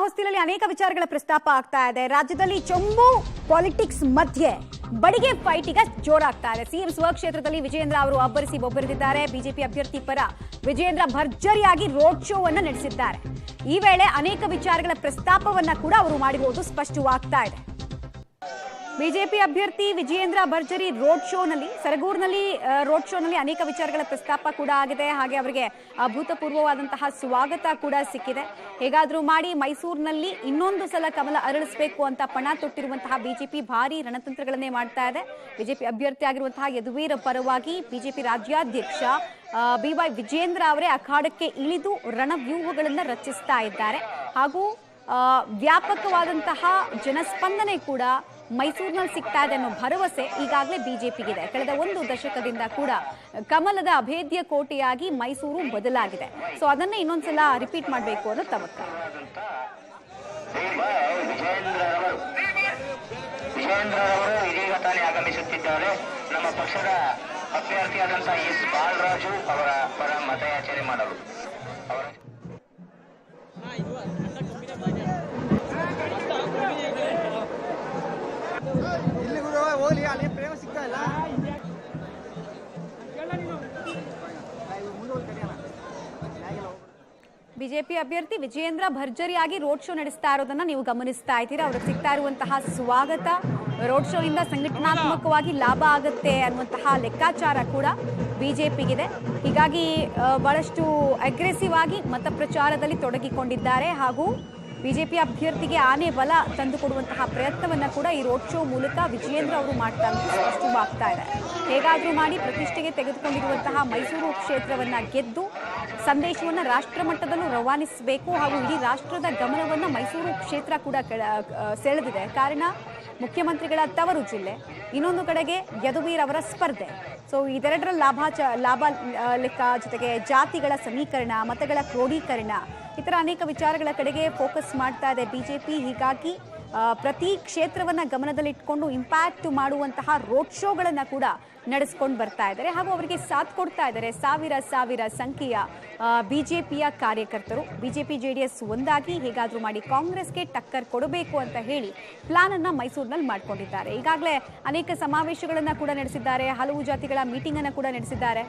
ಹೊಸ್ತಿಲಲ್ಲಿ ಅನೇಕ ವಿಚಾರಗಳ ಪ್ರಸ್ತಾಪ ಆಗ್ತಾ ಇದೆ. ರಾಜ್ಯದಲ್ಲಿ ಚೊಂಬು ಪಾಲಿಟಿಕ್ಸ್ ಮಧ್ಯೆ ಬಡಿಗೆ ಫೈಟ್ ಈಗ ಜೋರಾಗ್ತಾ ಇದೆ. ಸಿಎಂ ಸ್ವಕ್ಷೇತ್ರದಲ್ಲಿ ವಿಜಯೇಂದ್ರ ಅವರು ಅಬ್ಬರಿಸಿ ಬೊಬ್ಬರಿದಿದ್ದಾರೆ. ಬಿಜೆಪಿ ಅಭ್ಯರ್ಥಿ ಪರ ವಿಜಯೇಂದ್ರ ಭರ್ಜರಿಯಾಗಿ ರೋಡ್ ಶೋ ಅನ್ನು ನಡೆಸಿದ್ದಾರೆ. ಈ ವೇಳೆ ಅನೇಕ ವಿಚಾರಗಳ ಪ್ರಸ್ತಾಪವನ್ನ ಕೂಡ ಅವರು ಮಾಡಿರುವುದು ಸ್ಪಷ್ಟವಾಗ್ತಾ ಇದೆ. ಬಿಜೆಪಿ ಅಭ್ಯರ್ಥಿ ವಿಜಯೇಂದ್ರ ಭರ್ಜರಿ ರೋಡ್ ಶೋನಲ್ಲಿ ಸರಗೂರಿನಲ್ಲಿ ರೋಡ್ ಶೋನಲ್ಲಿ ಅನೇಕ ವಿಚಾರಗಳ ಪ್ರಸ್ತಾಪ ಕೂಡ ಆಗಿದೆ. ಹಾಗೆ ಅವರಿಗೆ ಅಭೂತಪೂರ್ವವಾದಂತಹ ಸ್ವಾಗತ ಕೂಡ ಸಿಕ್ಕಿದೆ. ಹೇಗಾದ್ರೂ ಮಾಡಿ ಮೈಸೂರಿನಲ್ಲಿ ಇನ್ನೊಂದು ಸಲ ಕಮಲ ಅರಳಿಸಬೇಕು ಅಂತ ಪಣ ತೊಟ್ಟಿರುವಂತಹ ಬಿಜೆಪಿ ಭಾರಿ ರಣತಂತ್ರಗಳನ್ನೇ ಮಾಡ್ತಾ ಇದೆ. ಬಿಜೆಪಿ ಅಭ್ಯರ್ಥಿ ಆಗಿರುವಂತಹ ಯದುವೀರ್ ಪರವಾಗಿ ಬಿಜೆಪಿ ರಾಜ್ಯಾಧ್ಯಕ್ಷ BY ವಿಜೇಂದ್ರ ಅವರೇ ಅಖಾಡಕ್ಕೆ ಇಳಿದು ರಣವ್ಯೂಹಗಳನ್ನು ರಚಿಸ್ತಾ ಇದ್ದಾರೆ. ಹಾಗೂ ವ್ಯಾಪಕವಾದಂತಹ ಜನಸ್ಪಂದನೆ ಕೂಡ ಮೈಸೂರಿನಲ್ಲಿ ಸಿಗ್ತಾ ಇದೆ ಅನ್ನೋ ಭರವಸೆ ಈಗಾಗಲೇ ಬಿಜೆಪಿಗಿದೆ. ಕಳೆದ ಒಂದು ದಶಕದಿಂದ ಕೂಡ ಕಮಲದ ಅಭೇದ್ಯ ಕೋಟೆಯಾಗಿ ಮೈಸೂರು ಬದಲಾಗಿದೆ. ಸೊ ಅದನ್ನೇ ಇನ್ನೊಂದ್ಸಲ ರಿಪೀಟ್ ಮಾಡಬೇಕು ಅನ್ನೋ ತವಕ. ವಿಜೇಂದ್ರ ಅವರು ಇದೀಗ ತಾನೇ ಆಗಮಿಸುತ್ತಿದ್ದಾರೆ. ನಮ್ಮ ಪಕ್ಷದ ಅಭ್ಯರ್ಥಿಯಾದಂತಹ ಎಸ್ ಬಾಲರಾಜು ಅವರ ಪರ ಮತಯಾಚನೆ ಮಾಡಲು ಬಿಜೆಪಿ ಅಭ್ಯರ್ಥಿ ವಿಜಯೇಂದ್ರ ಭರ್ಜರಿಯಾಗಿ ರೋಡ್ ಶೋ ನಡೆಸ್ತಾ ಇರೋದನ್ನ ನೀವು ಗಮನಿಸ್ತಾ ಇದ್ದೀರಾ. ಅವ್ರಿಗೆ ಸಿಗ್ತಾ ಇರುವಂತಹ ಸ್ವಾಗತ, ರೋಡ್ ಶೋ ಇಂದ ಸಂಘಟನಾತ್ಮಕವಾಗಿ ಲಾಭ ಆಗುತ್ತೆ ಅನ್ನುವಂತಹ ಲೆಕ್ಕಾಚಾರ ಕೂಡ ಬಿಜೆಪಿಗಿದೆ. ಹೀಗಾಗಿ ಬಹಳಷ್ಟು ಅಗ್ರೆಸಿವ್ ಆಗಿ ಮತ ಪ್ರಚಾರದಲ್ಲಿ ತೊಡಗಿಕೊಂಡಿದ್ದಾರೆ. ಹಾಗೂ ಬಿಜೆಪಿ ಅಭ್ಯರ್ಥಿಗೆ ಆನೆ ಬಲ ತಂದುಕೊಡುವಂತಹ ಪ್ರಯತ್ನವನ್ನ ಕೂಡ ಈ ರೋಡ್ ಶೋ ಮೂಲಕ ವಿಜಯೇಂದ್ರ ಅವರು ಮಾಡ್ತಾ ಇರೋದು ಸ್ಪಷ್ಟವಾಗ್ತಾ ಇದೆ. ಹೇಗಾದ್ರೂ ಮಾಡಿ ಪ್ರತಿಷ್ಠೆಗೆ ತೆಗೆದುಕೊಂಡಿರುವಂತಹ ಮೈಸೂರು ಕ್ಷೇತ್ರವನ್ನ ಗೆದ್ದು ಸಂದೇಶವನ್ನ ರಾಷ್ಟ್ರ ಮಟ್ಟದಲ್ಲೂ ರವಾನಿಸಬೇಕು. ಹಾಗೂ ಇಡೀ ರಾಷ್ಟ್ರದ ಗಮನವನ್ನ ಮೈಸೂರು ಕ್ಷೇತ್ರ ಕೂಡ ಸೆಳೆದಿದೆ. ಕಾರಣ ಮುಖ್ಯಮಂತ್ರಿಗಳ ತವರು ಜಿಲ್ಲೆ, ಇನ್ನೊಂದು ಕಡೆಗೆ ಯದುವೀರ್ ಅವರ ಸ್ಪರ್ಧೆ. ಸೊ ಇದೆರಡರ ಲಾಭ ಲೆಕ್ಕ, ಜೊತೆಗೆ ಜಾತಿಗಳ ಸಮೀಕರಣ, ಮತಗಳ ಕ್ರೋಢೀಕರಣ, ಈ ಥರ ಅನೇಕ ವಿಚಾರಗಳ ಕಡೆಗೆ ಫೋಕಸ್ ಮಾಡ್ತಾ ಇದೆ ಬಿಜೆಪಿ. ಹೀಗಾಗಿ ಪ್ರತಿ ಕ್ಷೇತ್ರವನ್ನ ಗಮನದಲ್ಲಿಟ್ಕೊಂಡು ಇಂಪ್ಯಾಕ್ಟ್ ಮಾಡುವಂತಹ ರೋಡ್ ಶೋಗಳನ್ನ ಕೂಡ ನಡೆಸ್ಕೊಂಡು ಬರ್ತಾ ಇದ್ದಾರೆ. ಹಾಗೂ ಅವರಿಗೆ ಸಾಥ್ ಕೊಡ್ತಾ ಇದ್ದಾರೆ ಸಾವಿರ ಸಂಖ್ಯೆಯ ಬಿಜೆಪಿಯ ಕಾರ್ಯಕರ್ತರು. ಬಿಜೆಪಿ JDS ಒಂದಾಗಿ ಹೇಗಾದ್ರೂ ಮಾಡಿ ಕಾಂಗ್ರೆಸ್ಗೆ ಟಕ್ಕರ್ ಕೊಡಬೇಕು ಅಂತ ಹೇಳಿ ಪ್ಲಾನ್ ಅನ್ನ ಮೈಸೂರಿನಲ್ಲಿ ಮಾಡ್ಕೊಂಡಿದ್ದಾರೆ. ಈಗಾಗಲೇ ಅನೇಕ ಸಮಾವೇಶಗಳನ್ನ ಕೂಡ ನಡೆಸಿದ್ದಾರೆ. ಹಲವು ಜಾತಿಗಳ ಮೀಟಿಂಗ್ ಅನ್ನ ಕೂಡ ನಡೆಸಿದ್ದಾರೆ.